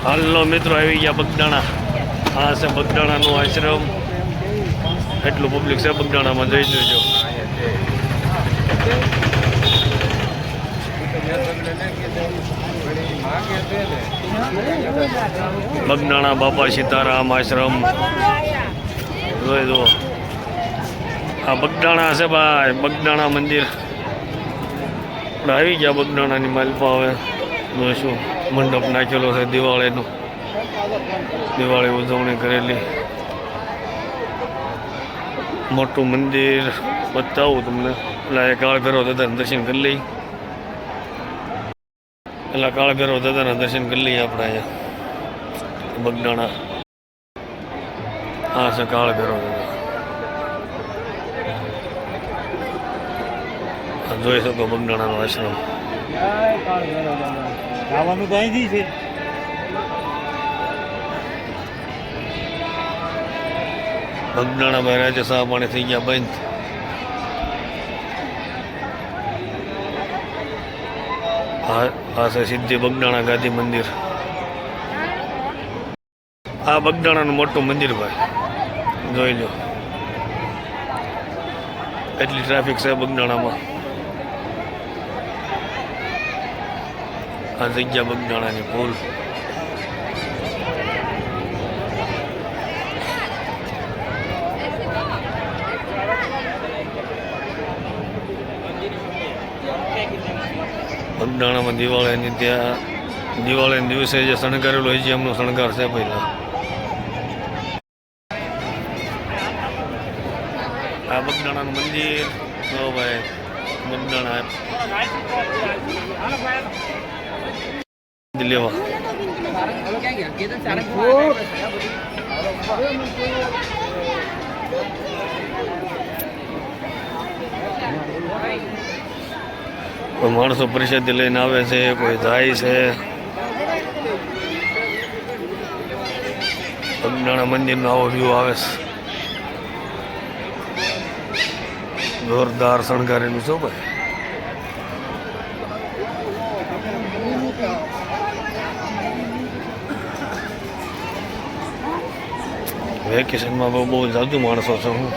હાલો મિત્રો, આવી ગયા બગદાણા. આ છે બગદાણાનો આશ્રમ. એટલું પબ્લિક છે બગદાણામાં, જોઈ જોજો. બગદાણા બાપા સીતારામ આશ્રમ જોઈ દો. આ બગદાણા છે ભાઈ, બગદાણા મંદિર. આપણે આવી ગયા બગદાણાની માલપા. હવે જોઈશું. મંડપ નાખેલો છે દિવાળીનો, દિવાળી ઉજવણી કરેલી. મોટું મંદિર બતાવું તમને. એટલે કાળ ભૈરવ દાદાના દર્શન કરી લઈ. એટલે કાળ ભૈરવ દાદાના દર્શન કરી લઈએ આપણે અહીંયા બગદાણા. હા છે કાળ ભૈરવ દાદા, જોઈ શકો બગદાણાનો આશ્રમ. ખાવાનું તો અહીંથી છે. બગદાણા ભાઈ રાજ્ય સા પાણી થઈ ગયા બંધ. આ છે સિદ્ધિ બગદાણા ગાદી મંદિર. આ બગદાણાનું મોટું મંદિર ભાઈ, જોઈ લો. એટલી ટ્રાફિક છે બગદાણામાં. આ જગ્યા બગદાણાની પુલ. બગદાણામાં દિવાળીની ત્યાં દિવાળીના દિવસે જે શણગારેલું હોય છે એમનો શણગાર છે પહેલાં. આ બગદાણાનું મંદિર. જો ભાઈ બગદાણા લેવા. કોઈ માણસો પરિષદ લઈને આવે છે, કોઈ જાય છે. બગદાણા મંદિરનો આવો વ્યૂ આવે છે. જોરદાર શણગારેલું છે ભાઈ. વેકેશનમાં બહુ જાદુ માણસો છે. હું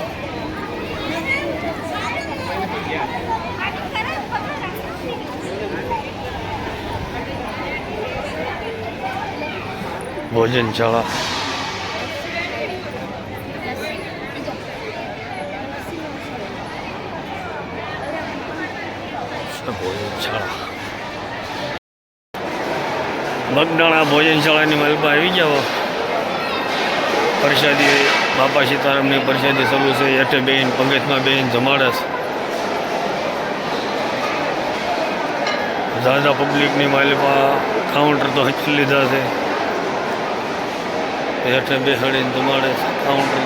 ભોજનશાળા. બગદાણા ભોજનશાળાની માલપા આવી ગયા. પ્રસાદી બાપા સીતારામની પ્રસાદી ચાલુ છે. હેઠે બેન પંગતમાં બેન જમાડે છે. ઝાઝા પબ્લિકની માલપા કાઉન્ટર તો હચી લીધા છે. હેઠે બેસાડીને જમાડે છે. કાઉન્ટર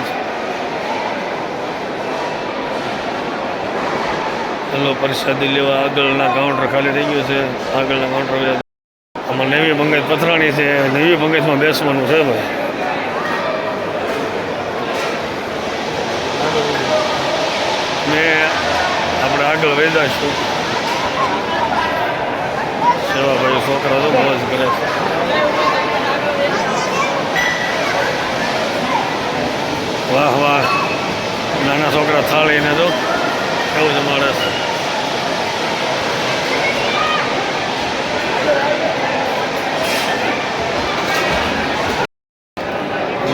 ચલો પ્રસાદી લેવા. આગળના કાઉન્ટર ખાલી થઈ ગયું છે. આગળના કાઉન્ટર આમાં નવી પંગત પથરાણી છે. નવી પંગતમાં બેસવાનું છે ભાઈ. આપણે આગળ વેદાશું. સેવા ભાઈ છોકરા તો મોજ કરે છે. વાહ વાહ, નાના છોકરા થાળીને તો કેવું જમાડે છે.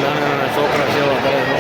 નાના નાના છોકરા સેવા કરે છે.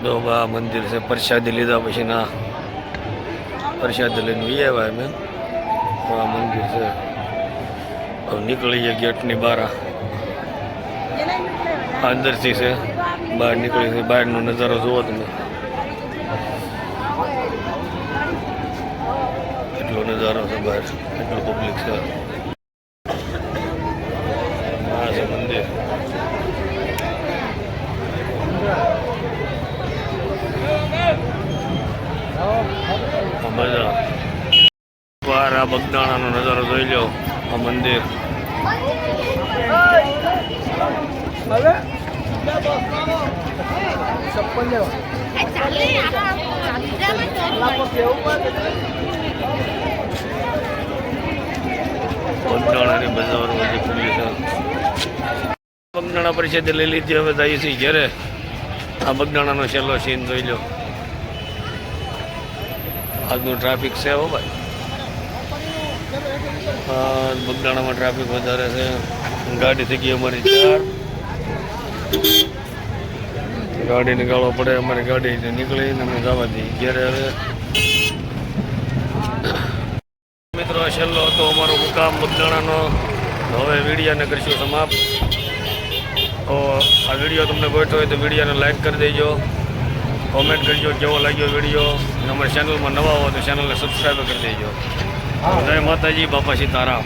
જો આ મંદિર છે. પ્રસાદી લીધા પછી ના પ્રસાદી લઈને વી આવ્યા અમે. આ મંદિર છે. હવે નીકળી જાય ગેટની બહાર. અંદરથી છે, બહાર નીકળી છે. બહારનો નજારો જુઓ તમે. એટલો નજારો છે બહાર એટલું પબ્લિક છે આ છે મંદિર મજા બહાર આ બગદાણાનો નજારો જોઈ લો આ મંદિર બગદાણાની બજારો બધી ખુલ્લી છે બગદાણા પરિષદે લઈ લીધી હવે જઈએ છીએ ઘેરે આ બગદાણાનો છેલ્લો સીન જોઈ લો આજનું ટ્રાફિક છે હો ભાઈ બગદાણામાં ટ્રાફિક વધારે છે ગાડી થઈ ગઈ અમારી 4 ગાડી નીકાળવા પડે અમારી ગાડી નીકળીને અમે જવા દઈએ ઘેરે હવે મિત્રો છેલ્લો હતો અમારો મુકામ બગદાણાનો હવે વિડીયોને કરીશું સમાપ્ત તો આ વિડીયો તમને ગોઠવો હોય તો વિડીયોને લાઈક કરી દેજો કોમેન્ટ કરજો કેવો લાગ્યો વિડીયો અને અમારી ચેનલમાં નવા હો તો ચેનલને સબસ્ક્રાઈબ કરી દેજો જય માતાજી બાપા સીતારામ